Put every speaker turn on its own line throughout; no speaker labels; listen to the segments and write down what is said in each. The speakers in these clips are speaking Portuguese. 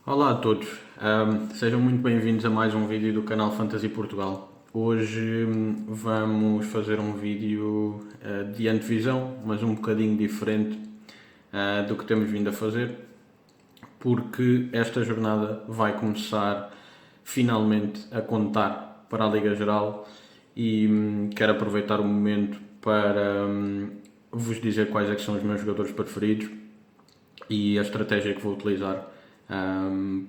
Olá a todos, sejam muito bem-vindos a mais um vídeo do canal Fantasy Portugal. Hoje vamos fazer um vídeo de antevisão, mas um bocadinho diferente do que temos vindo a fazer, porque esta jornada vai começar finalmente a contar para a Liga Geral e quero aproveitar o momento para vos dizer quais é que são os meus jogadores preferidos e a estratégia que vou utilizar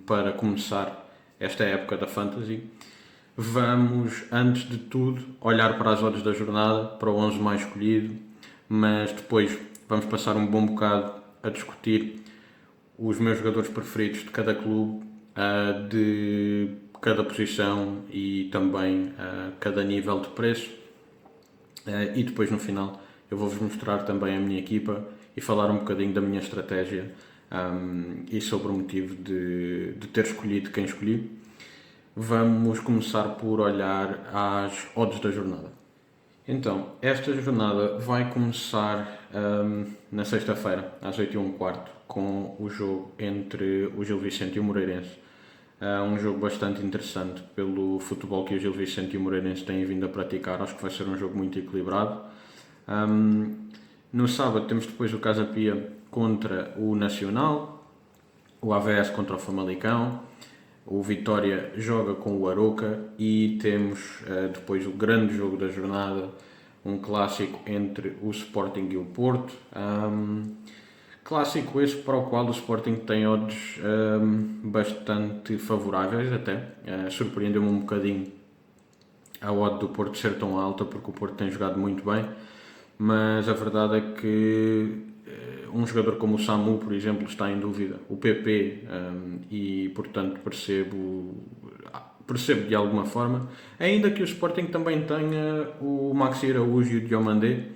para começar esta época da Fantasy. Vamos, antes de tudo, olhar para as odds da jornada, para o 11 mais escolhido, mas depois vamos passar um bom bocado a discutir os meus jogadores preferidos de cada clube, de cada posição e também cada nível de preço. E depois, no final, eu vou-vos mostrar também a minha equipa e falar um bocadinho da minha estratégia e sobre o motivo de ter escolhido quem escolhi. Vamos começar por olhar às odds da jornada. Então, esta jornada vai começar na sexta-feira, às 8h15, com o jogo entre o Gil Vicente e o Moreirense. Um jogo bastante interessante pelo futebol que o Gil Vicente e o Moreirense têm vindo a praticar. Acho que vai ser um jogo muito equilibrado. No sábado temos depois o Casa Pia contra o Nacional, o AVS contra o Famalicão, o Vitória joga com o Aroca e temos depois o grande jogo da jornada, um clássico entre o Sporting e o Porto. Clássico esse para o qual o Sporting tem odds bastante favoráveis até. Surpreendeu-me um bocadinho a odd do Porto ser tão alta, porque o Porto tem jogado muito bem, mas a verdade é que um jogador como o Samu, por exemplo, está em dúvida, o PP, e portanto percebo de alguma forma, ainda que o Sporting também tenha o Maxi Araújo e o Diomandé,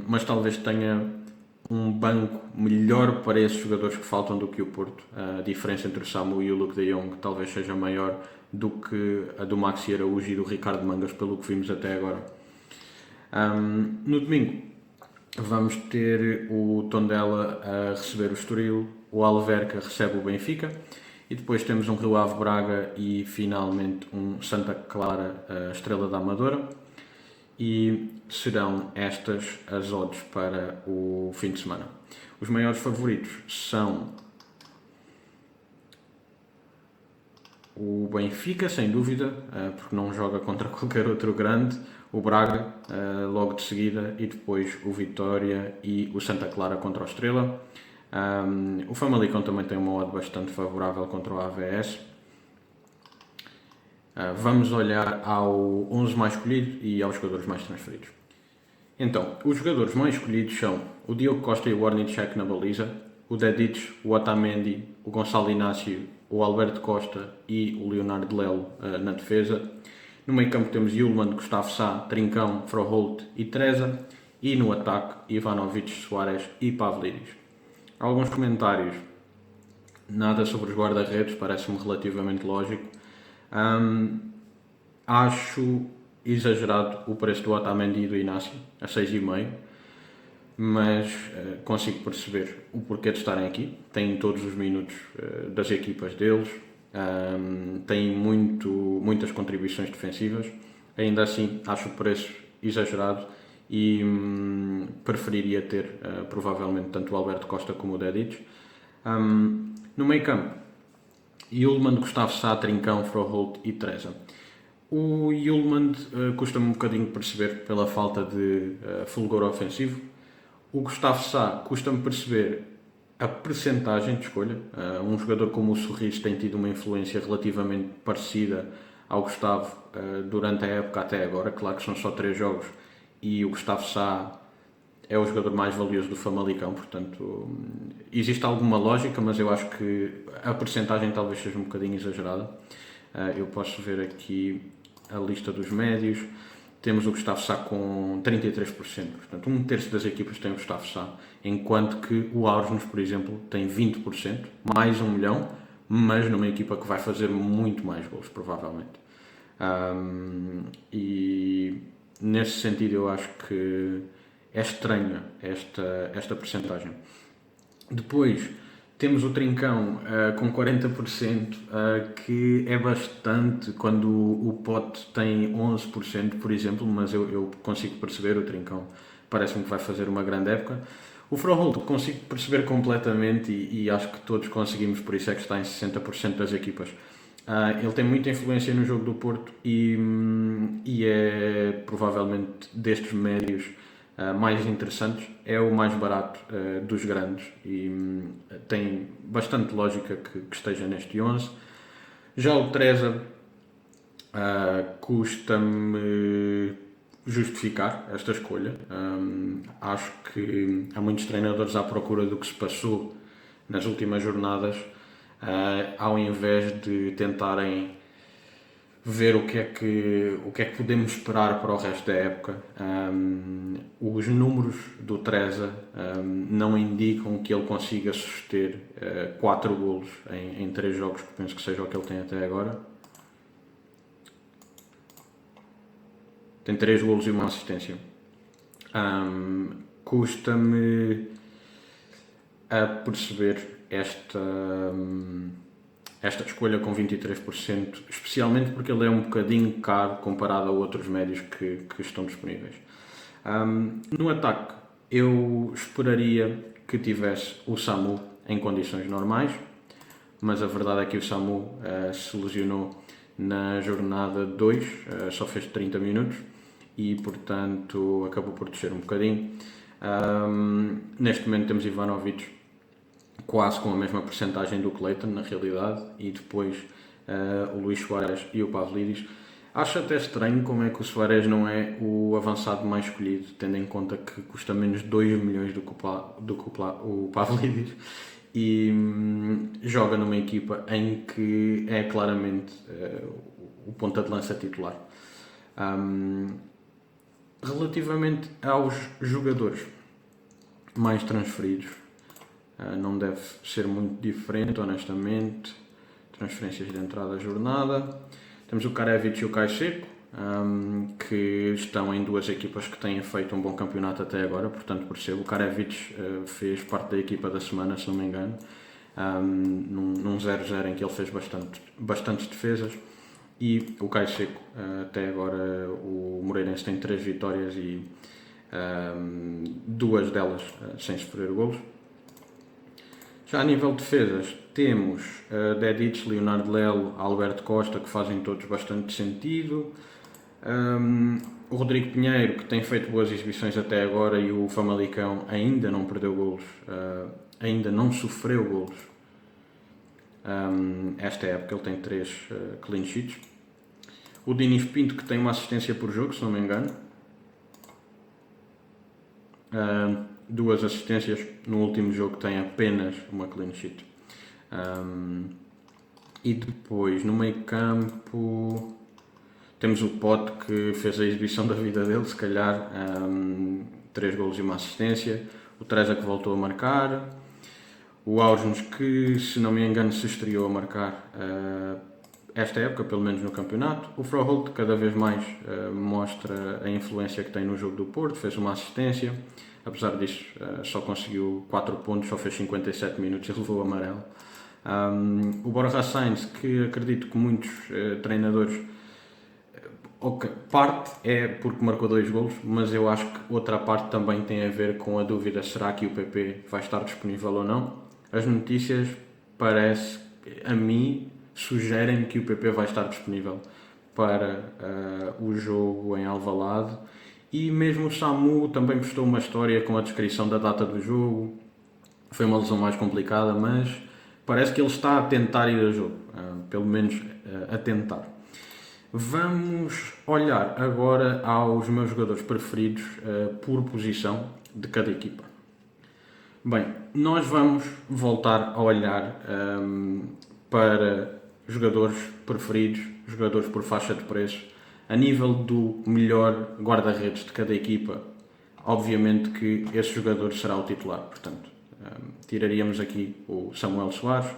mas talvez tenha um banco melhor para esses jogadores que faltam do que o Porto. A diferença entre o Samu e o Luke de Jong talvez seja maior do que a do Maxi Araújo e do Ricardo Mangas, pelo que vimos até agora. No domingo vamos ter o Tondela a receber o Estoril, o Alverca recebe o Benfica e depois temos um Rio Ave Braga e finalmente um Santa Clara, a Estrela da Amadora. E serão estas as odds para o fim de semana. Os maiores favoritos são o Benfica, sem dúvida, porque não joga contra qualquer outro grande, o Braga, logo de seguida, e depois o Vitória e o Santa Clara contra o Estrela. O Famalicão também tem uma odd bastante favorável contra o AVS. Vamos olhar ao 11 mais escolhido e aos jogadores mais transferidos. Então, os jogadores mais escolhidos são o Diogo Costa e o Warnicek na baliza, o Dedic, o Otamendi, o Gonçalo Inácio, o Alberto Costa e o Leonardo Lelo na defesa. No meio campo temos Yulman, Gustavo Sá, Trincão, Froholt e Treza. E no ataque, Ivanovic, Soares e Pavlidis. Alguns comentários. Nada sobre os guarda-redes, parece-me relativamente lógico. Acho exagerado o preço do Otamendi e do Inácio, a 6,5, mas consigo perceber o porquê de estarem aqui. Têm todos os minutos das equipas deles, têm muitas contribuições defensivas. Ainda assim, acho o preço exagerado e preferiria ter provavelmente tanto o Alberto Costa como o Dedic. No meio campo, Yulman, Gustavo Sá, Trincão, Froholt e Treza. O Yulman custa-me um bocadinho perceber pela falta de fulgor ofensivo. O Gustavo Sá custa-me perceber a percentagem de escolha. Um jogador como o Sorriso tem tido uma influência relativamente parecida ao Gustavo durante a época até agora. Claro que são só 3 jogos e o Gustavo Sá é o jogador mais valioso do Famalicão, portanto existe alguma lógica, mas eu acho que a percentagem talvez seja um bocadinho exagerada. Eu posso ver aqui a lista dos médios. Temos o Gustavo Sá com 33%, portanto um terço das equipas tem o Gustavo Sá, enquanto que o Aursnes, por exemplo, tem 20%, mais 1 milhão, mas numa equipa que vai fazer muito mais gols, provavelmente. E nesse sentido eu acho que é estranha esta percentagem. Depois Temos o Trincão com 40%, que é bastante quando o Pote tem 11%, por exemplo, mas eu consigo perceber o Trincão. Parece-me que vai fazer uma grande época. O Froholt consigo perceber completamente e acho que todos conseguimos, por isso é que está em 60% das equipas. Ele tem muita influência no jogo do Porto e é provavelmente destes médios mais interessantes, é o mais barato dos grandes e tem bastante lógica que esteja neste 11. Já o Treza custa-me justificar esta escolha. Acho que há muitos treinadores à procura do que se passou nas últimas jornadas, ao invés de tentarem ver o que é que podemos esperar para o resto da época. Os números do Treza não indicam que ele consiga suster 4 golos em 3 jogos, que penso que seja o que ele tem até agora. Tem 3 golos e uma assistência. Custa-me a perceber esta escolha com 23%, especialmente porque ele é um bocadinho caro comparado a outros médios que estão disponíveis. No ataque, eu esperaria que tivesse o Samu em condições normais, mas a verdade é que o Samu se lesionou na jornada 2, só fez 30 minutos e, portanto, acabou por descer um bocadinho. Neste momento temos Ivanovic quase com a mesma percentagem do Clayton, na realidade, e depois o Luís Soares e o Pavlidis. Acho até estranho como é que o Soares não é o avançado mais escolhido, tendo em conta que custa menos 2 milhões do que o Pavlidis e joga numa equipa em que é claramente o ponta de lança titular. Relativamente aos jogadores mais transferidos, não deve ser muito diferente, honestamente. Transferências de entrada à jornada. Temos o Karevic e o Kai Seco, que estão em duas equipas que têm feito um bom campeonato até agora, portanto percebo. O Karevic fez parte da equipa da semana, se não me engano, num 0-0 em que ele fez bastantes defesas. E o Kai Seco, até agora o Moreirense tem 3 vitórias e 2 delas sem sofrer golos. Já a nível de defesas, temos Dedic, Leonardo Lelo, Alberto Costa, que fazem todos bastante sentido. O Rodrigo Pinheiro, que tem feito boas exibições até agora, e o Famalicão ainda não perdeu golos, ainda não sofreu golos. Esta época ele tem 3 clean sheets. O Dinis Pinto, que tem uma assistência por jogo, se não me engano. 2 assistências, no último jogo tem apenas uma clean sheet. E depois no meio campo temos o Pote, que fez a exibição da vida dele, se calhar, 3 golos e uma assistência. O Treza, que voltou a marcar. O Ausnes, que se não me engano se estreou a marcar esta época, pelo menos no campeonato. O Froholt cada vez mais mostra a influência que tem no jogo do Porto, fez uma assistência. Apesar disso, só conseguiu 4 pontos, só fez 57 minutos e levou o amarelo. O Borja Sainz, que acredito que muitos treinadores... parte é porque marcou 2 golos, mas eu acho que outra parte também tem a ver com a dúvida: será que o PP vai estar disponível ou não? As notícias, parece a mim, sugerem que o PP vai estar disponível para o jogo em Alvalade. E mesmo o Samu também postou uma história com a descrição da data do jogo. Foi uma lesão mais complicada, mas parece que ele está a tentar ir a jogo, pelo menos a tentar. Vamos olhar agora aos meus jogadores preferidos por posição de cada equipa. Bem, nós vamos voltar a olhar para jogadores preferidos, jogadores por faixa de preço. A nível do melhor guarda-redes de cada equipa, obviamente que esse jogador será o titular. Portanto, tiraríamos aqui o Samuel Soares.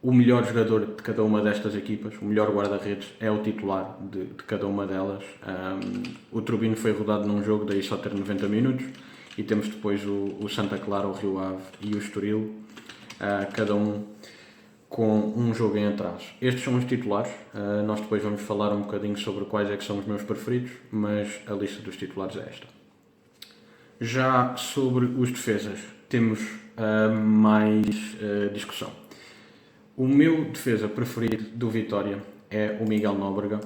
O melhor jogador de cada uma destas equipas, o melhor guarda-redes, é o titular de cada uma delas. O Turbino foi rodado num jogo, daí só ter 90 minutos. E temos depois o Santa Clara, o Rio Ave e o Estoril. cada um com um jogo em atraso. Estes são os titulares, nós depois vamos falar um bocadinho sobre quais é que são os meus preferidos, mas a lista dos titulares é esta. Já sobre os defesas, temos mais discussão. O meu defesa preferido do Vitória é o Miguel Nóbrega,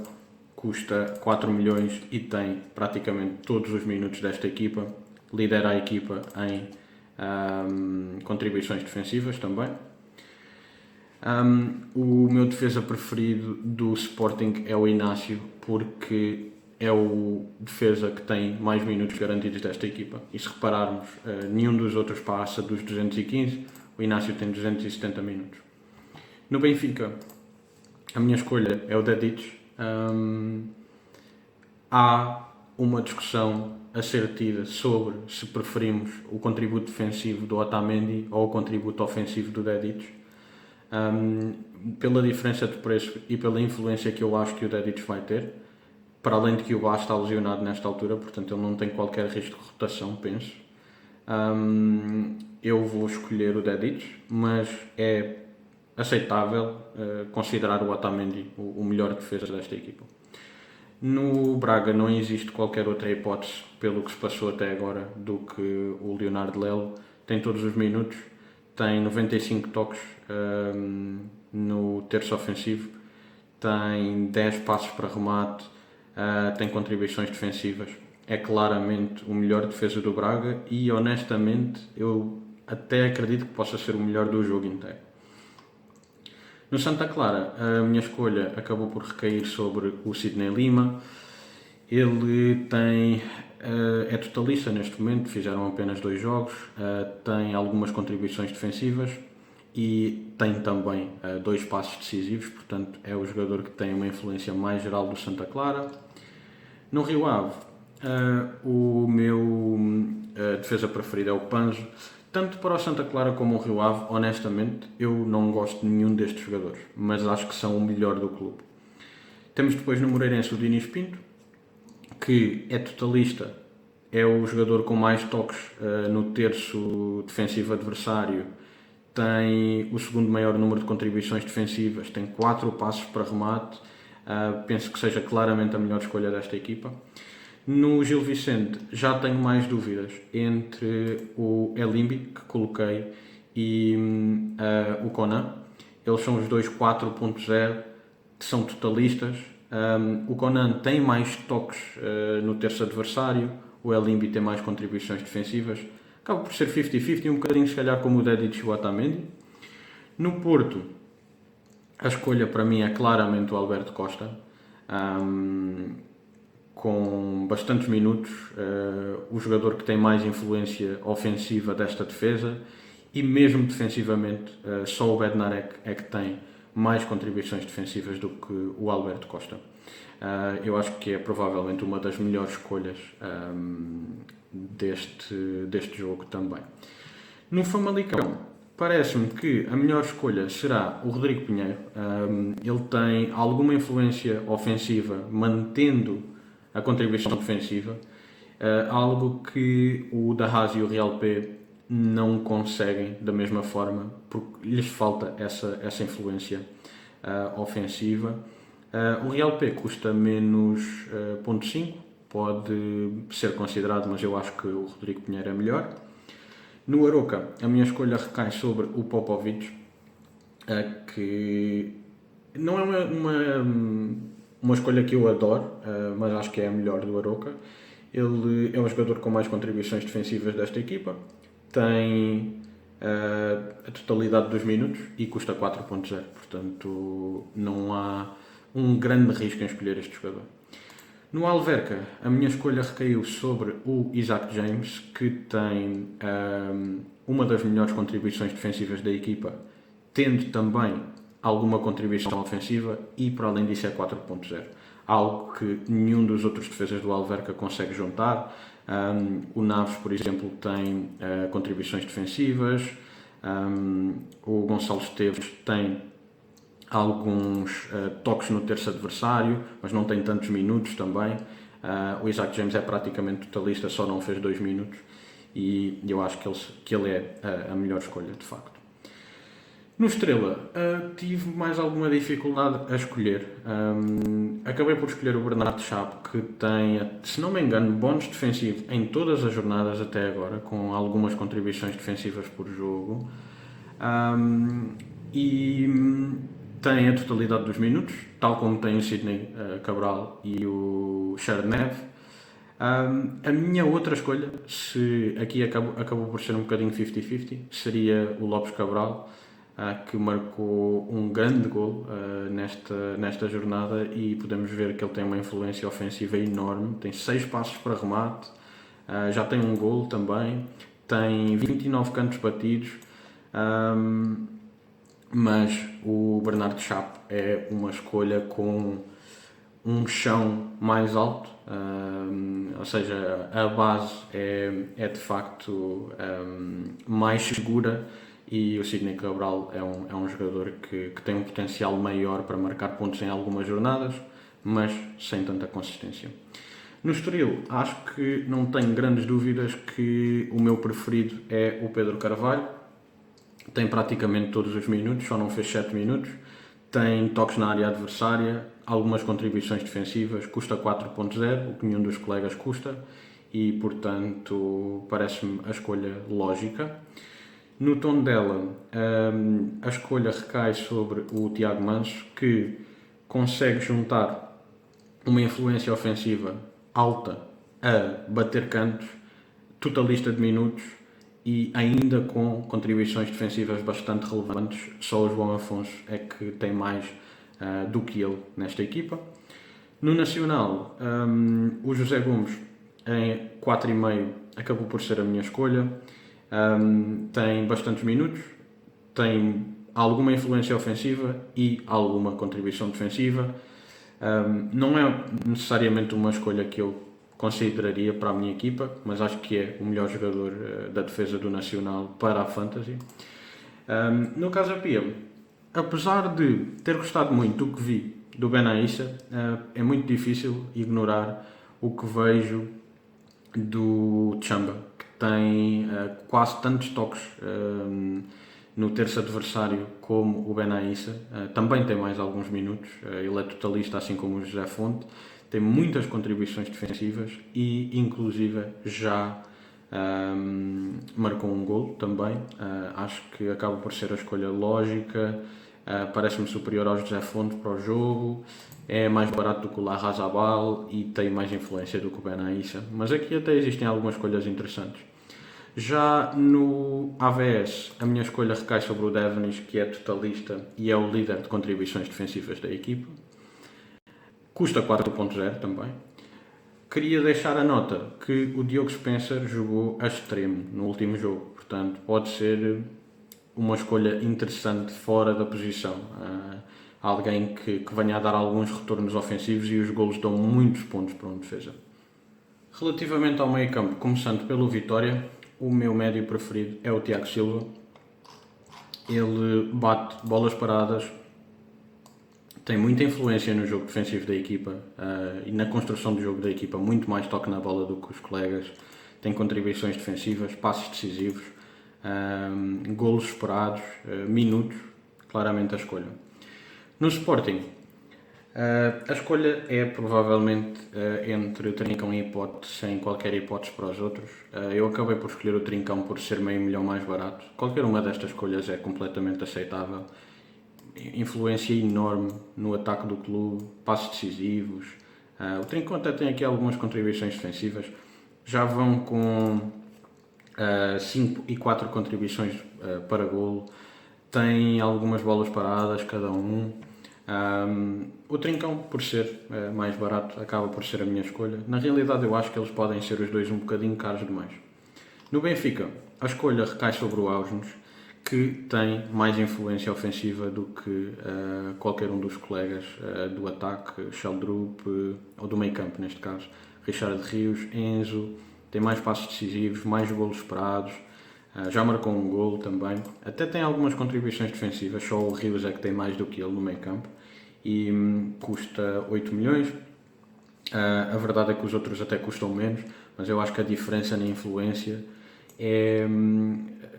custa 4 milhões e tem praticamente todos os minutos desta equipa, lidera a equipa em contribuições defensivas também. O meu defesa preferido do Sporting é o Inácio, porque é o defesa que tem mais minutos garantidos desta equipa. E se repararmos, nenhum dos outros passa dos 215, o Inácio tem 270 minutos. No Benfica, a minha escolha é o Dedić. Há uma discussão a ser tida sobre se preferimos o contributo defensivo do Otamendi ou o contributo ofensivo do Dedić. Pela diferença de preço e pela influência que eu acho que o Dedić vai ter, para além de que o Bá está lesionado nesta altura, portanto ele não tem qualquer risco de rotação, penso. Eu vou escolher o Dedić, mas é aceitável considerar o Otamendi o melhor defesa desta equipa. No Braga não existe qualquer outra hipótese, pelo que se passou até agora, do que o Leonardo Lelo. Tem todos os minutos, tem 95 toques no terço ofensivo, tem 10 passos para remate, tem contribuições defensivas. É claramente o melhor defesa do Braga e, honestamente, eu até acredito que possa ser o melhor do jogo inteiro. No Santa Clara, a minha escolha acabou por recair sobre o Sidney Lima. Ele é totalista neste momento, fizeram apenas 2 jogos, tem algumas contribuições defensivas e tem também 2 passos decisivos, portanto é o jogador que tem uma influência mais geral do Santa Clara. No Rio Ave, o meu defesa preferido é o Panzo. Tanto para o Santa Clara como o Rio Ave, honestamente, eu não gosto de nenhum destes jogadores, mas acho que são o melhor do clube. Temos depois no Moreirense o Dinis Pinto, que é totalista, é o jogador com mais toques no terço defensivo adversário, tem o segundo maior número de contribuições defensivas, tem 4 passos para remate, penso que seja claramente a melhor escolha desta equipa. No Gil Vicente já tenho mais dúvidas entre o Elimbi, que coloquei, e o Conan. Eles são os dois 4.0, que são totalistas. O Conan tem mais toques no terço adversário, o Elimbi tem mais contribuições defensivas. Acaba por ser 50-50, um bocadinho se calhar como o Dedić e o Otamendi. No Porto, a escolha para mim é claramente o Alberto Costa. Com bastantes minutos, o jogador que tem mais influência ofensiva desta defesa, e mesmo defensivamente só o Bednarek é que tem mais contribuições defensivas do que o Alberto Costa. Eu acho que é provavelmente uma das melhores escolhas deste jogo também. No Famalicão, parece-me que a melhor escolha será o Rodrigo Pinheiro. Ele tem alguma influência ofensiva, mantendo a contribuição defensiva, algo que o Dahazi e o Real P não conseguem da mesma forma, porque lhes falta essa influência ofensiva. O Real P custa menos 0.5, pode ser considerado, mas eu acho que o Rodrigo Pinheiro é melhor. No Aroca, a minha escolha recai sobre o Popovic, que não é uma escolha que eu adoro, mas acho que é a melhor do Aroca. Ele é o jogador com mais contribuições defensivas desta equipa, tem a totalidade dos minutos e custa 4.0, portanto não há um grande risco em escolher este jogador. No Alverca, a minha escolha recaiu sobre o Isaac James, que tem uma das melhores contribuições defensivas da equipa, tendo também alguma contribuição ofensiva e, para além disso, é 4.0. Algo que nenhum dos outros defesas do Alverca consegue juntar. O Naves, por exemplo, tem contribuições defensivas. O Gonçalo Esteves tem alguns toques no terço adversário, mas não tem tantos minutos também. O Isaac James é praticamente totalista, só não fez 2 minutos. E eu acho que ele é a melhor escolha, de facto. No Estrela, tive mais alguma dificuldade a escolher. Acabei por escolher o Bernardo Chapo, que tem, se não me engano, bónus defensivo em todas as jornadas até agora, com algumas contribuições defensivas por jogo. E tem a totalidade dos minutos, tal como tem o Sidney Cabral e o Chernev. A minha outra escolha, se aqui acabou por ser um bocadinho 50-50, seria o Lopes Cabral, que marcou um grande gol nesta jornada, e podemos ver que ele tem uma influência ofensiva enorme, tem 6 passos para remate, já tem um gol também, tem 29 cantos batidos, mas o Bernardo Chapo é uma escolha com um chão mais alto, ou seja, a base é de facto mais segura, e o Sidney Cabral é um jogador que tem um potencial maior para marcar pontos em algumas jornadas, mas sem tanta consistência. No Estoril, acho que não tenho grandes dúvidas que o meu preferido é o Pedro Carvalho. Tem praticamente todos os minutos, só não fez 7 minutos. Tem toques na área adversária, algumas contribuições defensivas, custa 4.0, o que nenhum dos colegas custa, e portanto parece-me a escolha lógica. No Tondela, a escolha recai sobre o Tiago Manso, que consegue juntar uma influência ofensiva alta a bater cantos, totalista de minutos e ainda com contribuições defensivas bastante relevantes. Só o João Afonso é que tem mais do que ele nesta equipa. No Nacional, o José Gomes em 4,5 acabou por ser a minha escolha. Tem bastantes minutos, tem alguma influência ofensiva e alguma contribuição defensiva. Não é necessariamente uma escolha que eu consideraria para a minha equipa, mas acho que é o melhor jogador da defesa do Nacional para a Fantasy. No caso da Pia, apesar de ter gostado muito do que vi do Benaíssa, é muito difícil ignorar o que vejo do Chamba, que tem quase tantos toques no terço adversário como o Benaíssa. Também tem mais alguns minutos, ele é totalista assim como o José Fonte, tem muitas contribuições defensivas e inclusive já marcou um gol também. Acho que acaba por ser a escolha lógica. Parece-me superior ao José Fonte para o jogo, é mais barato do que o Larrazabal e tem mais influência do que o Benaíssa, mas aqui até existem algumas escolhas interessantes. Já no AVS, a minha escolha recai sobre o Devenis, que é totalista e é o líder de contribuições defensivas da equipa. Custa 4.0 também. Queria deixar a nota que o Diogo Spencer jogou a extremo no último jogo, portanto pode ser uma escolha interessante fora da posição. Alguém que venha a dar alguns retornos ofensivos, e os golos dão muitos pontos para uma defesa. Relativamente ao meio campo, começando pelo Vitória, o meu médio preferido é o Tiago Silva. Ele bate bolas paradas, tem muita influência no jogo defensivo da equipa e na construção do jogo da equipa, muito mais toque na bola do que os colegas, tem contribuições defensivas, passos decisivos, golos esperados, minutos, claramente a escolha. No Sporting, a escolha é provavelmente entre o Trincão e Hipótese, sem qualquer hipótese para os outros. Eu acabei por escolher o Trincão por ser meio milhão mais barato. Qualquer uma destas escolhas é completamente aceitável. Influência enorme no ataque do clube, passos decisivos. O Trincão até tem aqui algumas contribuições defensivas. Já vão com 5 e 4 contribuições para golo. Tem algumas bolas paradas cada um. O Trincão, por ser mais barato, acaba por ser a minha escolha. Na realidade, eu acho que eles podem ser os dois um bocadinho caros demais. No Benfica, a escolha recai sobre o Ausnes, que tem mais influência ofensiva do que qualquer um dos colegas do ataque, Sheldrup, ou do meio campo neste caso, Richard Rios, Enzo, tem mais passos decisivos, mais golos esperados, já marcou um golo também, até tem algumas contribuições defensivas, só o Rios é que tem mais do que ele no meio campo, e custa 8 milhões. A verdade é que os outros até custam menos, mas eu acho que a diferença na influência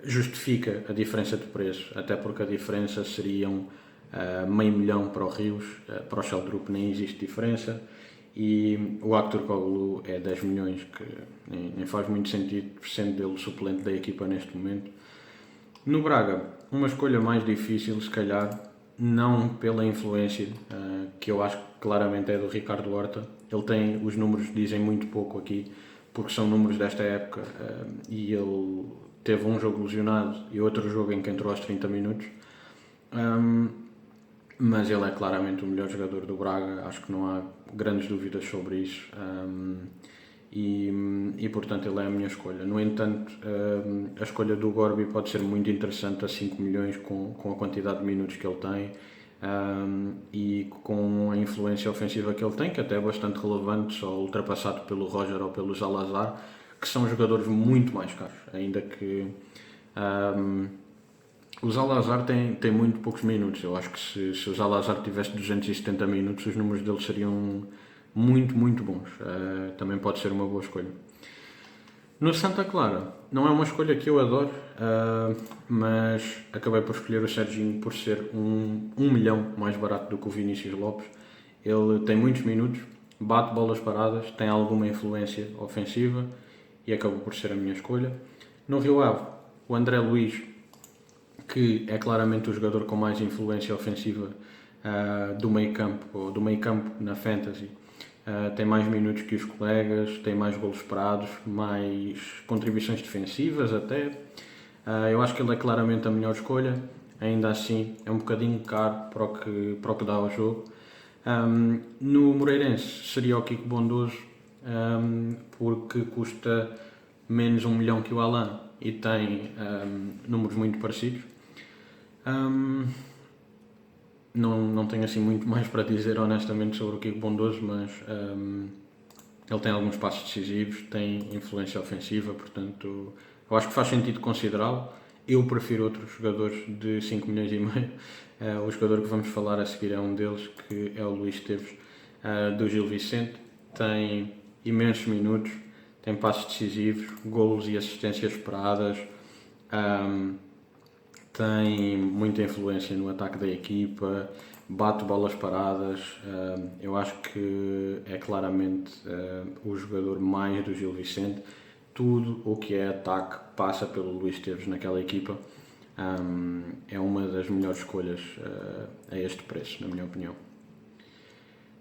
justifica a diferença de preço, até porque a diferença seriam meio milhão para o Rios, para o Sheldrup nem existe diferença, e o Aktürkoğlu é 10 milhões, que nem faz muito sentido, sendo ele o suplente da equipa neste momento. No Braga, uma escolha mais difícil, se calhar, não pela influência, que eu acho que claramente é do Ricardo Horta. Ele tem, os números dizem muito pouco aqui, porque são números desta época, e ele teve um jogo lesionado e outro jogo em que entrou aos 30 minutos. Mas ele é claramente o melhor jogador do Braga, acho que não há grandes dúvidas sobre isso. E portanto ele é a minha escolha. No entanto, a escolha do Gorby pode ser muito interessante a 5 milhões com a quantidade de minutos que ele tem, e com a influência ofensiva que ele tem, que até é bastante relevante, só ultrapassado pelo Roger ou pelo Zalazar, que são jogadores muito mais caros, ainda que o Zalazar tem muito poucos minutos. Eu acho que se o Zalazar tivesse 270 minutos, os números dele seriam muito, muito bons. Também pode ser uma boa escolha. No Santa Clara, não é uma escolha que eu adoro, mas acabei por escolher o Serginho por ser 1 milhão mais barato do que o Vinícius Lopes. Ele tem muitos minutos, bate bolas paradas, tem alguma influência ofensiva e acabou por ser a minha escolha. No Rio Ave, o André Luiz, que é claramente o jogador com mais influência ofensiva do meio campo, ou do meio campo na Fantasy. Tem mais minutos que os colegas, tem mais golos esperados, mais contribuições defensivas até. Eu acho que ele é claramente a melhor escolha, ainda assim é um bocadinho caro para o que dá ao jogo. No Moreirense seria o Kiko Bondoso, porque custa menos 1 milhão que o Alan e tem números muito parecidos. Não tenho assim muito mais para dizer honestamente sobre o Kiko Bondoso, mas ele tem alguns passos decisivos, tem influência ofensiva, portanto eu acho que faz sentido considerá-lo. Eu prefiro outros jogadores de 5 milhões e meio. O jogador que vamos falar a seguir é um deles, que é o Luís Esteves, do Gil Vicente. Tem imensos minutos, tem passos decisivos, golos e assistências esperadas, tem muita influência no ataque da equipa, bate bolas paradas. Eu acho que é claramente o jogador mais do Gil Vicente. Tudo o que é ataque passa pelo Luís Esteves naquela equipa. É uma das melhores escolhas a este preço, na minha opinião.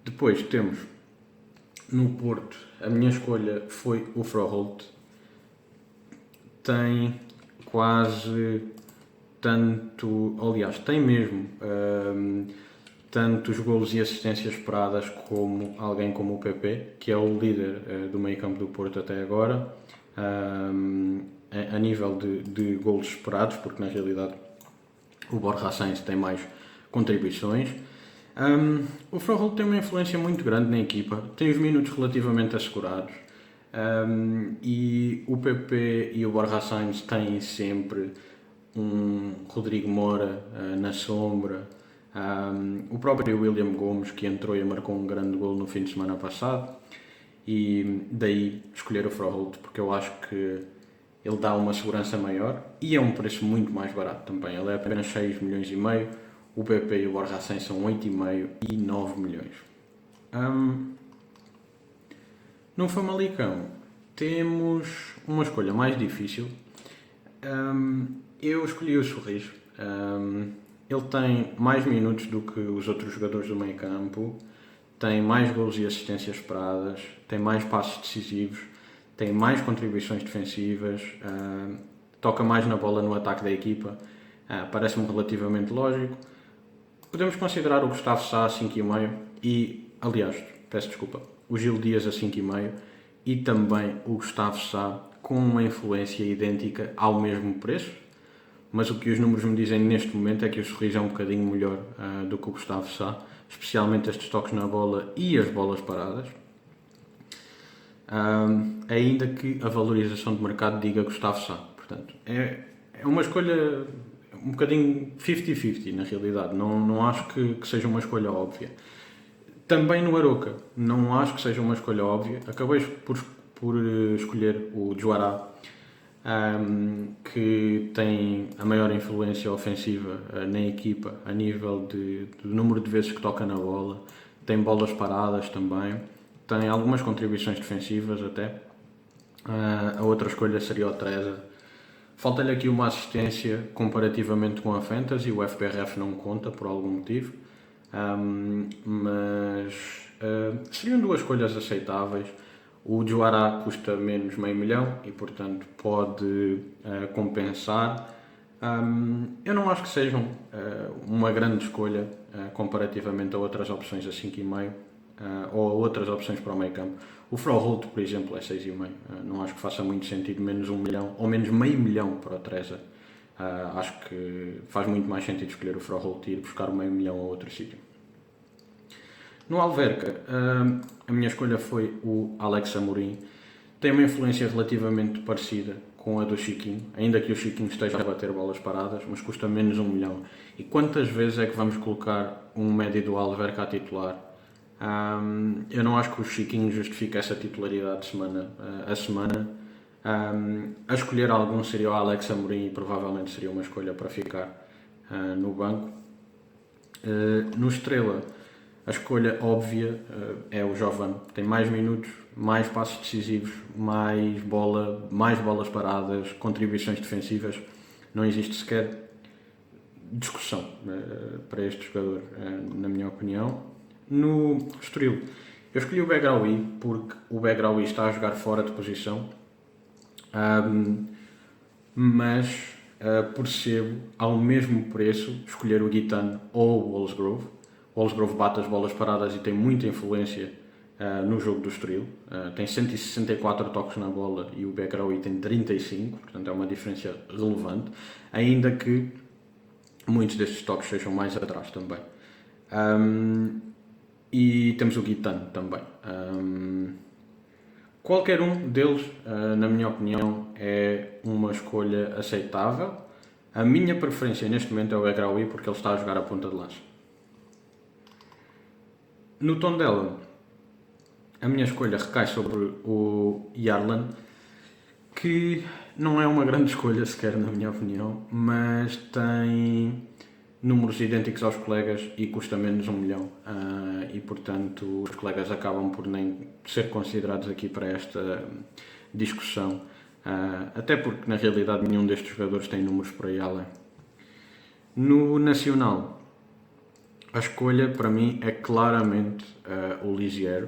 Depois temos no Porto, a minha escolha foi o Froholt. Tem quase tanto, aliás, tem mesmo tanto os golos e assistências esperadas como alguém como o PP, que é o líder do meio campo do Porto até agora, a nível de golos esperados, porque na realidade o Borja Sainz tem mais contribuições. O Froholt tem uma influência muito grande na equipa, tem os minutos relativamente assegurados, e o PP e o Borja Sainz têm sempre um Rodrigo Moura na sombra, o próprio William Gomes, que entrou e marcou um grande gol no fim de semana passado, e daí escolher o Froholt, porque eu acho que ele dá uma segurança maior e é um preço muito mais barato também. Ele é apenas 6 milhões e meio, o PP e o Borja Sainz são 8,5 e 9 milhões. No Famalicão temos uma escolha mais difícil. Eu escolhi o Sorriso. Ele tem mais minutos do que os outros jogadores do meio campo, tem mais golos e assistências esperadas, tem mais passos decisivos, tem mais contribuições defensivas, toca mais na bola no ataque da equipa. Parece-me relativamente lógico. Podemos considerar o Gustavo Sá a 5,5 e, aliás, peço desculpa, o Gil Dias a 5,5 e também o Gustavo Sá com uma influência idêntica ao mesmo preço, mas o que os números me dizem neste momento é que o Sorriso é um bocadinho melhor do que o Gustavo Sá, especialmente estes toques na bola e as bolas paradas. Ainda que a valorização de mercado diga Gustavo Sá. Portanto, é uma escolha um bocadinho 50-50 na realidade. Não acho que seja uma escolha óbvia. Também no Aroca, não acho que seja uma escolha óbvia. Acabei por escolher o Juará, que tem a maior influência ofensiva na equipa a nível do número de vezes que toca na bola, tem bolas paradas também, tem algumas contribuições defensivas até. A outra escolha seria o Treza. Falta-lhe aqui uma assistência comparativamente com a Fantasy, o FPRF não conta por algum motivo, mas seriam duas escolhas aceitáveis. O Juará custa menos meio milhão e, portanto, pode compensar. Eu não acho que sejam uma grande escolha comparativamente a outras opções a 5,5 ou a outras opções para o meio campo. O Froholt, por exemplo, é 6,5. Não acho que faça muito sentido menos 1 milhão ou menos meio milhão para o Treza. Acho que faz muito mais sentido escolher o Froholt e ir buscar meio milhão a outro sítio. No Alverca, a minha escolha foi o Alex Amorim. Tem uma influência relativamente parecida com a do Chiquinho, ainda que o Chiquinho esteja a bater bolas paradas, mas custa menos 1 milhão. E quantas vezes é que vamos colocar um médio do Alverca a titular? Eu não acho que o Chiquinho justifique essa titularidade semana a semana. A escolher algum seria o Alex Amorim e provavelmente seria uma escolha para ficar no banco. No Estrela, a escolha óbvia é o Jovane. Tem mais minutos, mais passos decisivos, mais bolas paradas, contribuições defensivas. Não existe sequer discussão para este jogador, na minha opinião. No Estoril, eu escolhi o Begraoui porque o Begraoui está a jogar fora de posição, mas percebo ao mesmo preço escolher o Guitano ou o Wolfsgrove. O Wolfsgrove bate as bolas paradas e tem muita influência no jogo do Estoril. Tem 164 toques na bola e o Begraoui tem 35, portanto é uma diferença relevante, ainda que muitos destes toques sejam mais atrás também. E temos o Guitano também. Qualquer um deles, na minha opinião, é uma escolha aceitável. A minha preferência neste momento é o Begraoui porque ele está a jogar a ponta de lança. No Tondela, a minha escolha recai sobre o Yarlan, que não é uma grande escolha sequer, na minha opinião, mas tem números idênticos aos colegas e custa menos 1 milhão. E, portanto, os colegas acabam por nem ser considerados aqui para esta discussão. Até porque, na realidade, nenhum destes jogadores tem números por aí além. No Nacional, a escolha, para mim, é claramente o Lisiero.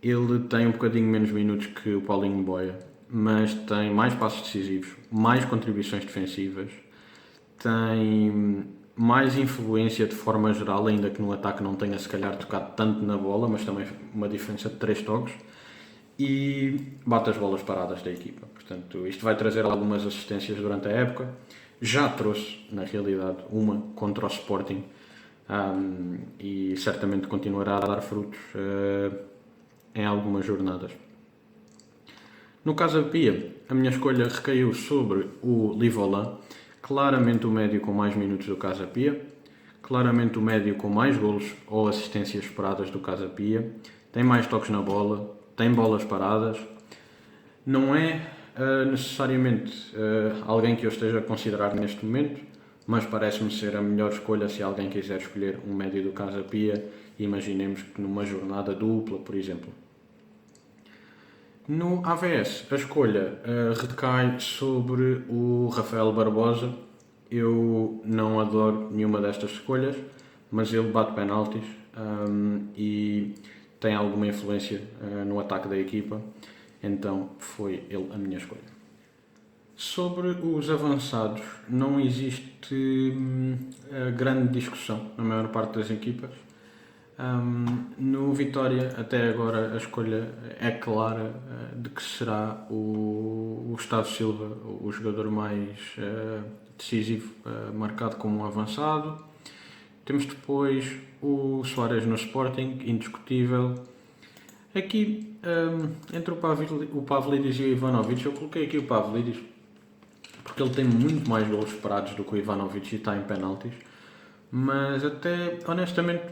Ele tem um bocadinho menos minutos que o Paulinho Boia, mas tem mais passos decisivos, mais contribuições defensivas, tem mais influência de forma geral, ainda que no ataque não tenha se calhar tocado tanto na bola, mas também uma diferença de 3 toques, e bate as bolas paradas da equipa. Portanto, isto vai trazer algumas assistências durante a época. Já trouxe, na realidade, uma contra o Sporting, e certamente continuará a dar frutos em algumas jornadas. No Casa Pia, a minha escolha recaiu sobre o Livolan, claramente o médio com mais minutos do Casa Pia, claramente o médio com mais golos ou assistências esperadas do Casa Pia, tem mais toques na bola, tem bolas paradas, não é necessariamente alguém que eu esteja a considerar neste momento, mas parece-me ser a melhor escolha se alguém quiser escolher um médio do Casa Pia, imaginemos que numa jornada dupla, por exemplo. No AVS, a escolha recai sobre o Rafael Barbosa. Eu não adoro nenhuma destas escolhas, mas ele bate penaltis e tem alguma influência no ataque da equipa, então foi ele a minha escolha. Sobre os avançados, não existe grande discussão na maior parte das equipas. No Vitória, até agora, a escolha é clara de que será o Gustavo Silva, o jogador mais decisivo, marcado como um avançado. Temos depois o Soares no Sporting, indiscutível. Aqui, entre o Pavlidis e o Ivanovic, eu coloquei aqui o Pavlidis porque ele tem muito mais golos esperados do que o Ivanovic e está em penaltis, mas até, honestamente,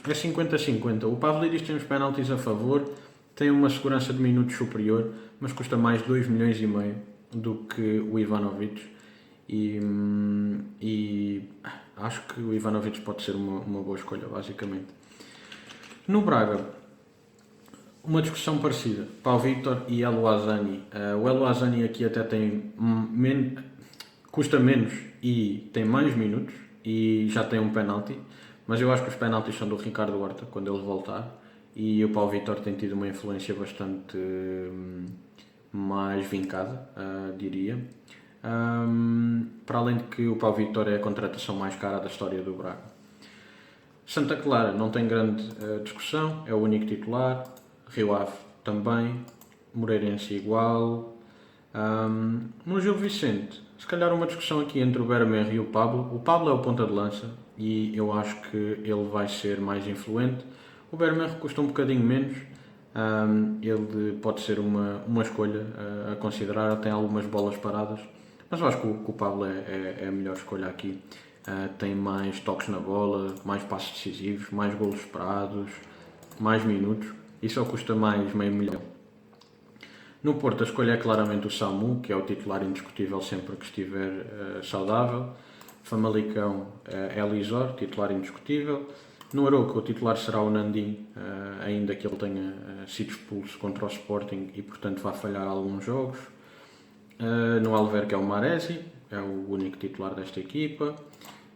é 50-50. O Pavlidis tem os penaltis a favor, tem uma segurança de minutos superior, mas custa mais 2,5 milhões. do que o Ivanovic e acho que o Ivanovic pode ser uma boa escolha, basicamente. No Braga, uma discussão parecida. Pau Victor e El Ouazzani. O El Ouazzani aqui até tem custa menos e tem mais minutos e já tem um penalti, mas eu acho que os penaltis são do Ricardo Horta quando ele voltar, e o Pau Victor tem tido uma influência bastante mais vincada, diria. Para além de que o Pau Victor é a contratação mais cara da história do Braga. Santa Clara não tem grande discussão, é o único titular. Rio Ave também, Moreirense igual. No Gil Vicente, se calhar uma discussão aqui entre o Bermer e o Pablo. O Pablo é o ponta de lança e eu acho que ele vai ser mais influente. O Bermer custa um bocadinho menos, ele pode ser uma escolha a considerar, tem algumas bolas paradas, mas eu acho que o Pablo é a melhor escolha aqui. Tem mais toques na bola, mais passos decisivos, mais golos esperados, mais minutos e só custa mais meio milhão. No Porto a escolha é claramente o Samu, que é o titular indiscutível sempre que estiver saudável. Famalicão é Lisor, titular indiscutível. No Arouca o titular será o Nandim, ainda que ele tenha sido expulso contra o Sporting e portanto vai falhar alguns jogos. No Alverca é o Maresi, é o único titular desta equipa.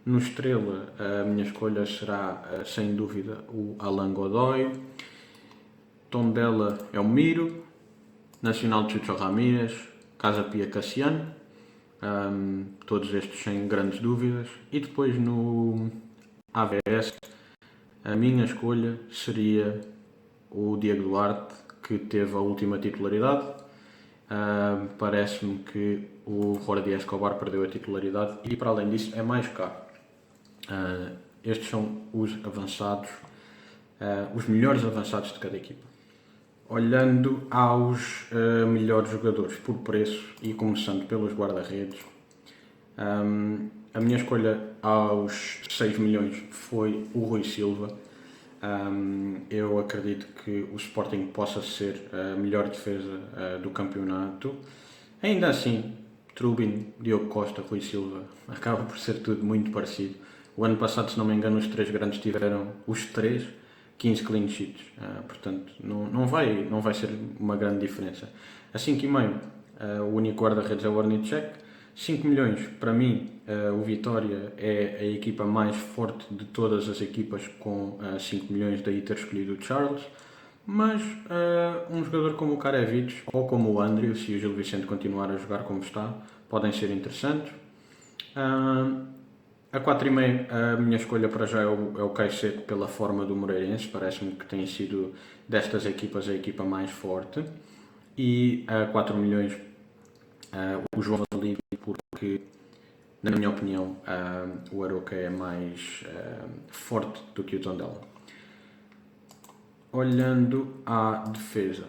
No Estrela a minha escolha será sem dúvida o Alan Godoy. Tondela é o Miro. Nacional de Chucho Ramírez, Casa Pia Cassiano, todos estes sem grandes dúvidas. E depois no AVS, a minha escolha seria o Diego Duarte, que teve a última titularidade. Parece-me que o Jordi Escobar perdeu a titularidade e, para além disso, é mais caro. Estes são os avançados, os melhores avançados de cada equipa. Olhando aos melhores jogadores por preço e começando pelos guarda-redes, a minha escolha aos 6 milhões foi o Rui Silva. Eu acredito que o Sporting possa ser a melhor defesa do campeonato. Ainda assim, Trubin, Diogo Costa, Rui Silva, acaba por ser tudo muito parecido. O ano passado, se não me engano, os três grandes tiveram os três 15 clean sheets, portanto não vai ser uma grande diferença. A 5,5 o único guarda-redes é o Ornicek. 5 milhões, para mim, o Vitória é a equipa mais forte de todas as equipas com 5 milhões, daí ter escolhido o Charles, mas um jogador como o Karevic ou como o Andrew, se o Gil Vicente continuar a jogar como está, podem ser interessantes. A 4,5 a minha escolha para já é o Caicedo pela forma do Moreirense, parece-me que tem sido destas equipas a equipa mais forte. E a 4 milhões o João Valido, porque na minha opinião o Arouca é mais forte do que o Tondela. Olhando à defesa,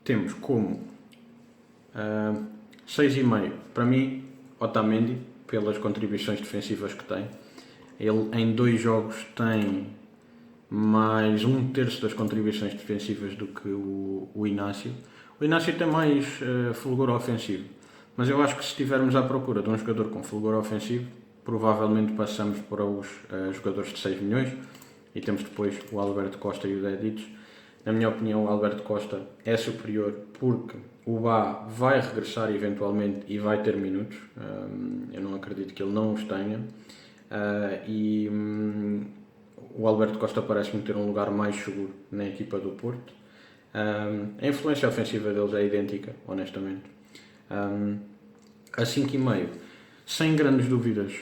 temos como 6,5 para mim Otamendi, pelas contribuições defensivas que tem. Ele em 2 jogos tem mais 1/3 das contribuições defensivas do que o Inácio. O Inácio tem mais fulgor ofensivo, mas eu acho que se estivermos à procura de um jogador com fulgor ofensivo, provavelmente passamos para os jogadores de 6 milhões e temos depois o Alberto Costa e o Dedic. Na minha opinião, o Alberto Costa é superior porque o Bá vai regressar eventualmente e vai ter minutos. Eu não acredito que ele não os tenha. O Alberto Costa parece-me ter um lugar mais seguro na equipa do Porto. A influência ofensiva deles é idêntica, honestamente. A 5,5, sem grandes dúvidas,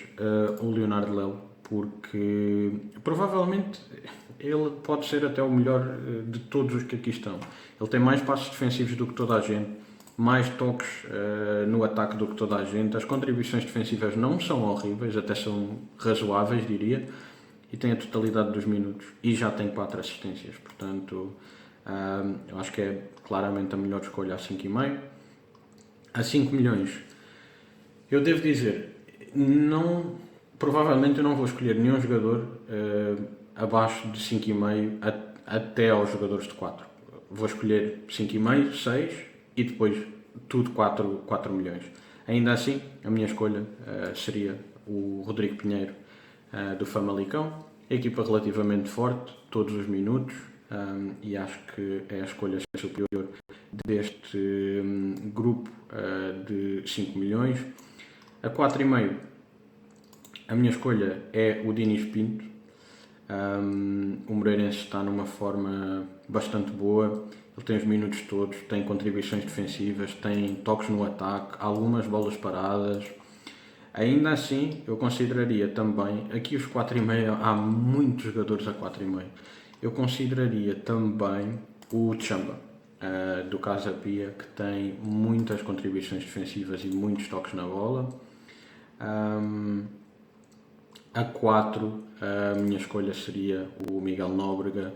o Leonardo Lelo, porque provavelmente ele pode ser até o melhor de todos os que aqui estão. Ele tem mais passos defensivos do que toda a gente, mais toques no ataque do que toda a gente. As contribuições defensivas não são horríveis, até são razoáveis, diria, e tem a totalidade dos minutos e já tem 4 assistências, portanto eu acho que é claramente a melhor escolha a 5,5. A 5 milhões, eu devo dizer, provavelmente eu não vou escolher nenhum jogador abaixo de 5,5 até aos jogadores de 4. vou escolher 5,5, 6 e depois tudo 4 milhões. Ainda assim, a minha escolha seria o Rodrigo Pinheiro do Famalicão. Equipa relativamente forte, todos os minutos, e acho que é a escolha superior deste grupo de 5 milhões. A 4,5, a minha escolha é o Dinis Pinto. O Moreirense está numa forma bastante boa, ele tem os minutos todos, tem contribuições defensivas, tem toques no ataque, algumas bolas paradas. Ainda assim, eu consideraria também, aqui os 4,5, há muitos jogadores a 4,5, eu consideraria também o Tchamba, do Casa Pia, que tem muitas contribuições defensivas e muitos toques na bola. A 4, a minha escolha seria o Miguel Nóbrega.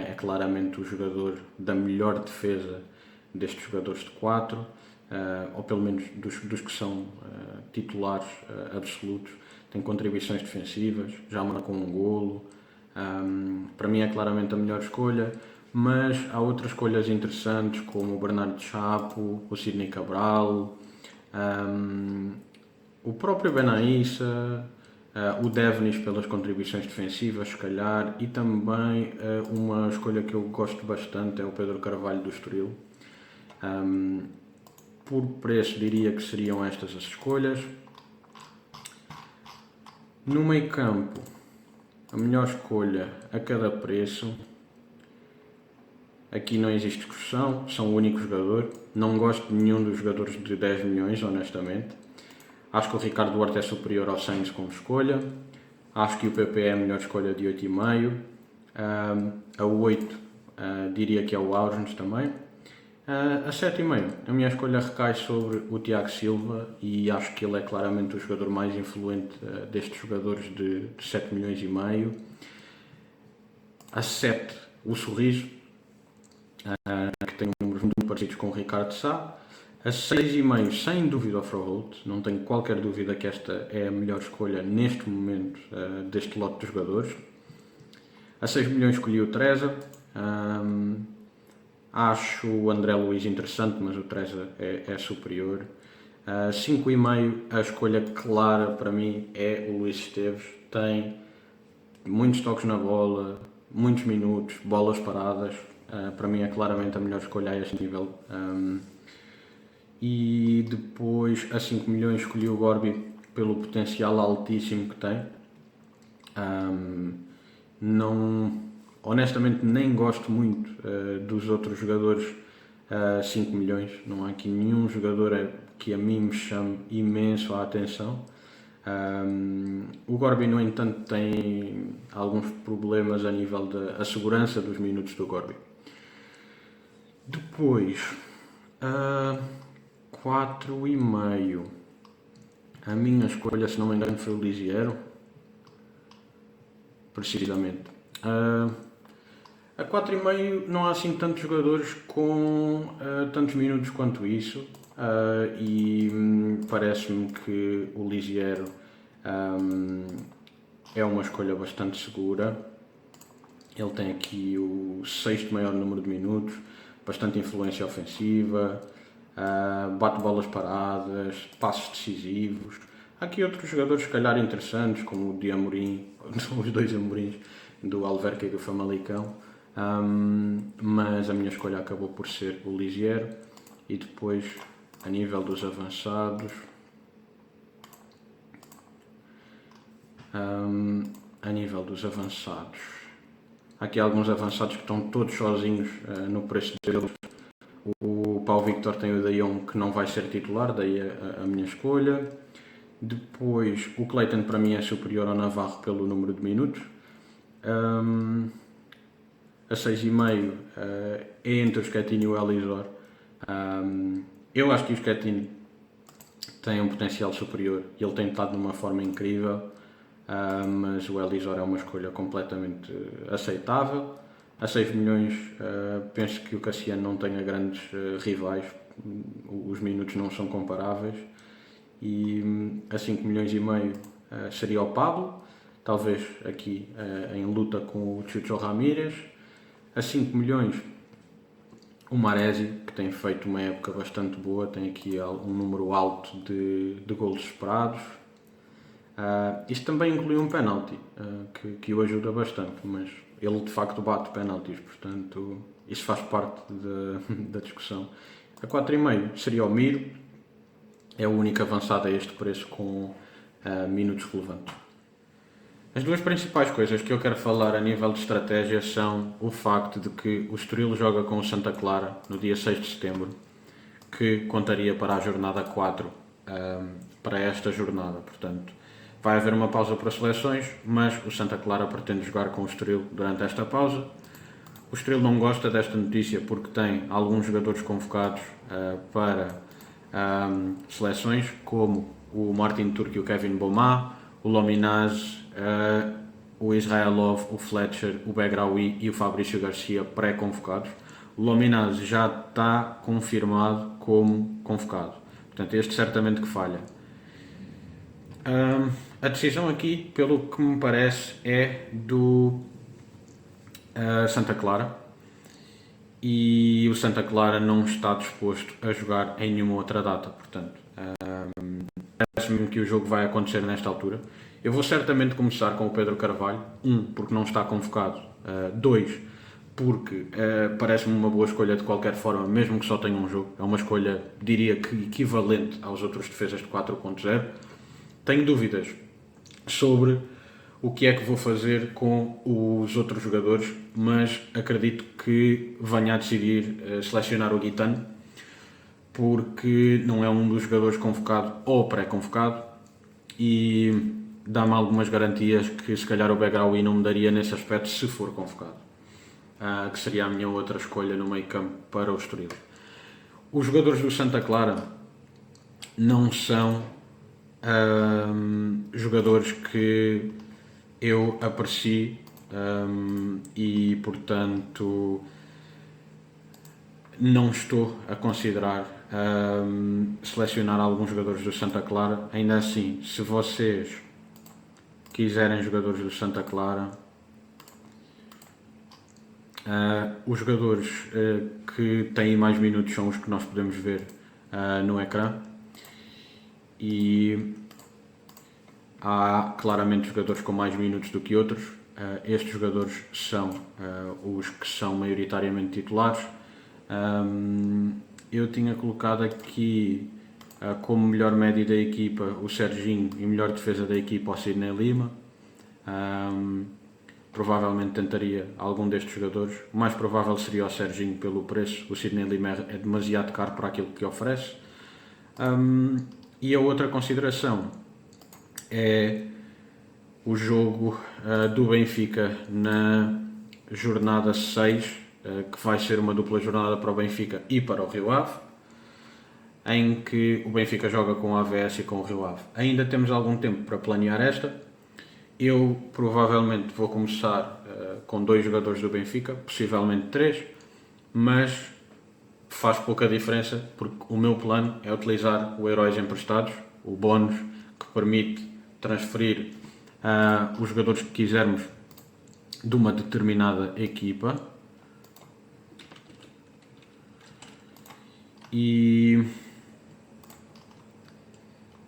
É claramente o jogador da melhor defesa destes jogadores de 4, ou pelo menos dos que são titulares absolutos. Tem contribuições defensivas, já marcou um golo. Para mim é claramente a melhor escolha, mas há outras escolhas interessantes como o Bernardo Chapo, o Sidney Cabral, o próprio Benaíssa, o Devnis pelas contribuições defensivas, se calhar, e também uma escolha que eu gosto bastante é o Pedro Carvalho do Estoril. Por preço diria que seriam estas as escolhas. No meio campo, a melhor escolha a cada preço. Aqui não existe discussão, são o único jogador. Não gosto de nenhum dos jogadores de 10 milhões, honestamente. Acho que o Ricardo Duarte é superior ao Sainz como escolha. Acho que o PP é a melhor escolha de 8,5. A 8 diria que é o Ausnes também. A 7,5, a minha escolha recai sobre o Tiago Silva e acho que ele é claramente o jogador mais influente destes jogadores de 7 milhões e meio. A 7, o Sorriso, que tem números muito parecidos com o Ricardo Sá. A 6,5, sem dúvida, o Froholt. Não tenho qualquer dúvida que esta é a melhor escolha neste momento deste lote de jogadores. A 6 milhões escolhi o Treza. Acho o André Luiz interessante, mas o Treza é superior. 5,5, a escolha clara para mim é o Luís Esteves. Tem muitos toques na bola, muitos minutos, bolas paradas. Para mim é claramente a melhor escolha a este nível. E depois a 5 milhões escolhi o Gorbi pelo potencial altíssimo que tem. Honestamente nem gosto muito dos outros jogadores 5 milhões. Não há aqui nenhum jogador que a mim me chame imenso a atenção. O Gorbi, no entanto, tem alguns problemas a nível da segurança dos minutos do Gorbi. Depois 4,5. A minha escolha, se não me engano, foi o Lisiero. Precisamente. A 4,5 não há assim tantos jogadores com tantos minutos quanto isso. E parece-me que o Lisiero é uma escolha bastante segura. Ele tem aqui o 6º maior número de minutos, bastante influência ofensiva, bate bolas paradas, passos decisivos. Há aqui outros jogadores, se calhar, interessantes, como o de Amorim, os dois Amorins, do Alverca e do Famalicão, mas a minha escolha acabou por ser o Lisiero. E depois, a nível dos avançados, há aqui alguns avançados que estão todos sozinhos no preço deles. O Paulo Victor tem o De Jong, que não vai ser titular, daí a minha escolha. Depois, o Clayton para mim é superior ao Navarro pelo número de minutos. A 6,5 é entre o Schettino e o Elisor. Eu acho que o Schettino tem um potencial superior e ele tem estado numa forma incrível, mas o Elisor é uma escolha completamente aceitável. A 6 milhões penso que o Cassiano não tenha grandes rivais, os minutos não são comparáveis. E a 5 milhões e meio seria o Pablo, talvez aqui em luta com o Chucho Ramírez. A 5 milhões o Maresi, que tem feito uma época bastante boa, tem aqui um número alto de golos esperados. Isto também inclui um penalti, que o ajuda bastante, mas ele de facto bate penaltis, portanto isso faz parte da discussão. A 4,5 seria o Miro, é o único avançado a este preço com minutos relevantes. As duas principais coisas que eu quero falar a nível de estratégia são o facto de que o Estoril joga com o Santa Clara no dia 6 de setembro, que contaria para a jornada 4, para esta jornada. Portanto, vai haver uma pausa para seleções, mas o Santa Clara pretende jogar com o Estoril durante esta pausa. O Estoril não gosta desta notícia porque tem alguns jogadores convocados para seleções, como o Martin Turk e o Kevin Boumá, o Lominaz, o Israelov, o Fletcher, o Begraoui e o Fabrício Garcia pré-convocados. O Lominaz já está confirmado como convocado, portanto este certamente que falha. A decisão aqui, pelo que me parece, é do Santa Clara, e o Santa Clara não está disposto a jogar em nenhuma outra data, portanto parece-me que o jogo vai acontecer nesta altura. Eu vou certamente começar com o Pedro Carvalho, porque não está convocado, 2, porque parece-me uma boa escolha de qualquer forma, mesmo que só tenha um jogo. É uma escolha, diria que equivalente aos outros defesas de 4.0. Tenho dúvidas sobre o que é que vou fazer com os outros jogadores, mas acredito que venha a decidir selecionar o Guitano, porque não é um dos jogadores convocado ou pré-convocado, e dá-me algumas garantias que se calhar o Begraoui não me daria nesse aspecto se for convocado, que seria a minha outra escolha no meio campo para o Estoril. Os jogadores do Santa Clara não são jogadores que eu aprecio, e portanto não estou a considerar selecionar alguns jogadores do Santa Clara. Ainda assim, se vocês quiserem jogadores do Santa Clara, os jogadores que têm mais minutos são os que nós podemos ver no ecrã, e há claramente jogadores com mais minutos do que outros. Estes jogadores são os que são maioritariamente titulares. Eu tinha colocado aqui como melhor médio da equipa o Serginho e melhor defesa da equipa o Sidney Lima. Provavelmente tentaria algum destes jogadores. O mais provável seria o Serginho pelo preço. O Sidney Lima é demasiado caro para aquilo que oferece. E a outra consideração é o jogo do Benfica na jornada 6, que vai ser uma dupla jornada para o Benfica e para o Rio Ave, em que o Benfica joga com o AVS e com o Rio Ave. Ainda temos algum tempo para planear esta. Eu provavelmente vou começar com 2 jogadores do Benfica, possivelmente 3, mas faz pouca diferença porque o meu plano é utilizar o Heróis Emprestados, o bónus que permite transferir os jogadores que quisermos de uma determinada equipa. E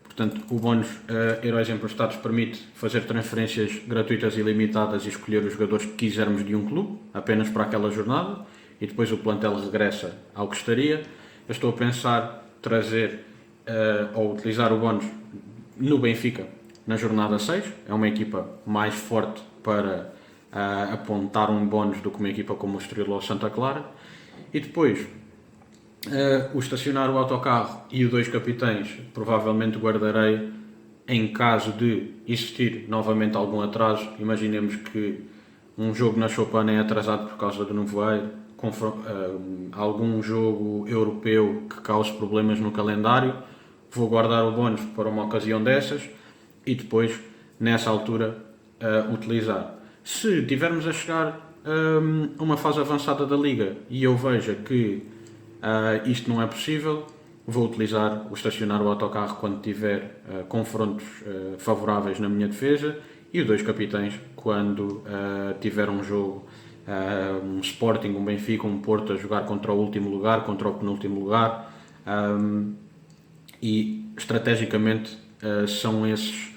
portanto o bónus Heróis Emprestados permite fazer transferências gratuitas e ilimitadas e escolher os jogadores que quisermos de um clube, apenas para aquela jornada, e depois o plantel regressa ao que estaria. Eu estou a pensar trazer ou utilizar o bónus no Benfica na jornada 6, é uma equipa mais forte para apontar um bónus do que uma equipa como o Estoril ou Santa Clara, e depois o estacionar o autocarro e o 2 capitães provavelmente guardarei em caso de existir novamente algum atraso. Imaginemos que um jogo na Chopin é atrasado por causa do nevoeiro, algum jogo europeu que cause problemas no calendário, vou guardar o bónus para uma ocasião dessas e depois nessa altura utilizar. Se tivermos a chegar a uma fase avançada da Liga e eu veja que isto não é possível, vou utilizar o estacionar o autocarro quando tiver confrontos favoráveis na minha defesa, e o 2 capitães quando tiver um jogo um Sporting, um Benfica, um Porto a jogar contra o último lugar, contra o penúltimo lugar, e estrategicamente são essas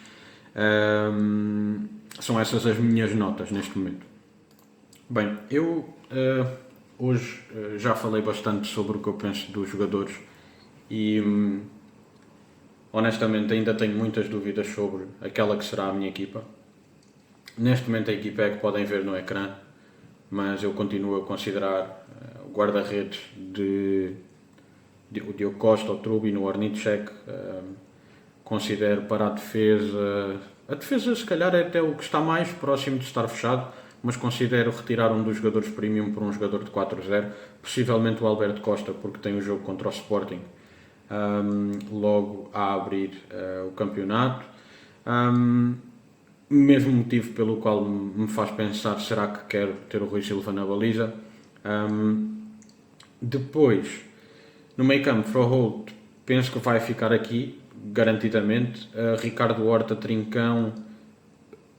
as minhas notas neste momento. Bem, eu hoje já falei bastante sobre o que eu penso dos jogadores e honestamente ainda tenho muitas dúvidas sobre aquela que será a minha equipa. Neste momento a equipa é que podem ver no ecrã, mas eu continuo a considerar o guarda-redes o Diogo Costa, o Trubin, o Orniček. Considero para a defesa se calhar é até o que está mais próximo de estar fechado, mas considero retirar um dos jogadores premium por um jogador de 4-0, possivelmente o Alberto Costa, porque tem o jogo contra o Sporting logo a abrir o campeonato. Mesmo motivo pelo qual me faz pensar, será que quero ter o Rui Silva na baliza? Depois, no meio campo, Froholt penso que vai ficar aqui, garantidamente. Ricardo Horta, Trincão,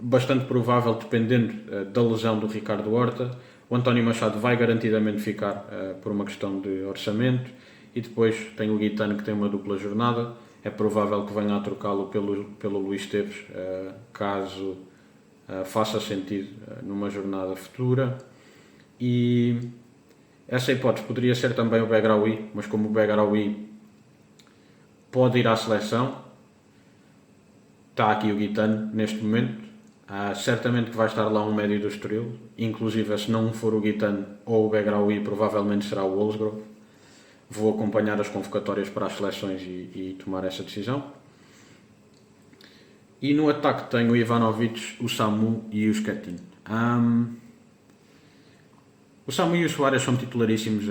bastante provável, dependendo da lesão do Ricardo Horta. O António Machado vai garantidamente ficar por uma questão de orçamento. E depois tem o Guitano, que tem uma dupla jornada. É provável que venha a trocá-lo pelo Luís Esteves, caso faça sentido numa jornada futura. E essa hipótese poderia ser também o Begraoui, mas como o Begraoui pode ir à seleção, está aqui o Guitano neste momento. Certamente que vai estar lá um médio do Estoril, inclusive se não for o Guitano ou o Begraoui, provavelmente será o Wolfsgrove. Vou acompanhar as convocatórias para as seleções e tomar essa decisão. E no ataque tenho o Ivanovic, o Samu e o Schettino. O Samu e o Soares são titularíssimos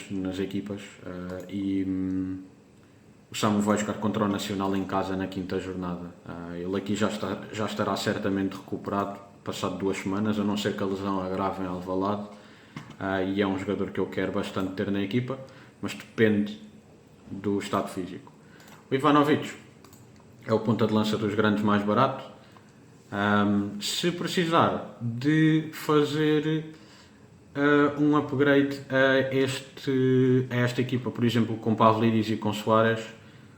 nas equipas e o Samu vai jogar contra o Nacional em casa na quinta jornada. Ele aqui já estará certamente recuperado, passado 2 semanas, a não ser que a lesão agrave em Alvalade, e é um jogador que eu quero bastante ter na equipa, mas depende do estado físico. O Ivanovic é o ponta de lança dos grandes mais barato. Se precisar de fazer um upgrade a esta equipa, por exemplo, com Pavlidis e com Soares,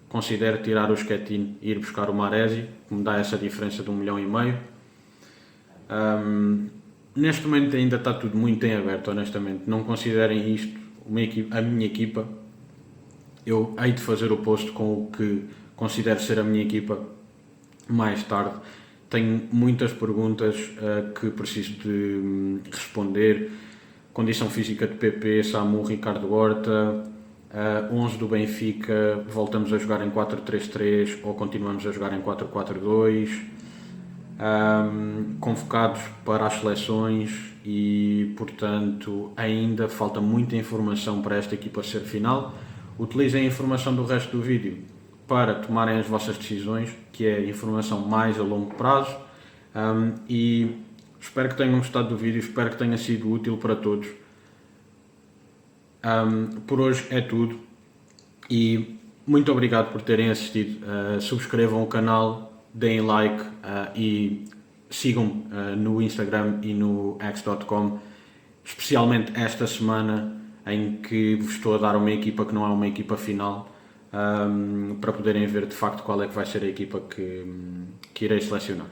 considero tirar o Schettino e ir buscar o Maresi, que me dá essa diferença de 1,5 milhão. Neste momento ainda está tudo muito em aberto, honestamente. Não considerem isto a minha equipa. Eu hei de fazer o post com o que considero ser a minha equipa mais tarde. Tenho muitas perguntas que preciso de responder. Condição física de PP, Samu, Ricardo Horta, 11 do Benfica, voltamos a jogar em 4-3-3 ou continuamos a jogar em 4-4-2, convocados para as seleções e, portanto, ainda falta muita informação para esta equipa ser final. Utilizem a informação do resto do vídeo para tomarem as vossas decisões, que é informação mais a longo prazo, e espero que tenham gostado do vídeo, espero que tenha sido útil para todos. Por hoje é tudo e muito obrigado por terem assistido. Subscrevam o canal, deem like e sigam-me no Instagram e no x.com, especialmente esta semana em que vos estou a dar uma equipa que não é uma equipa final, para poderem ver de facto qual é que vai ser a equipa que irei selecionar.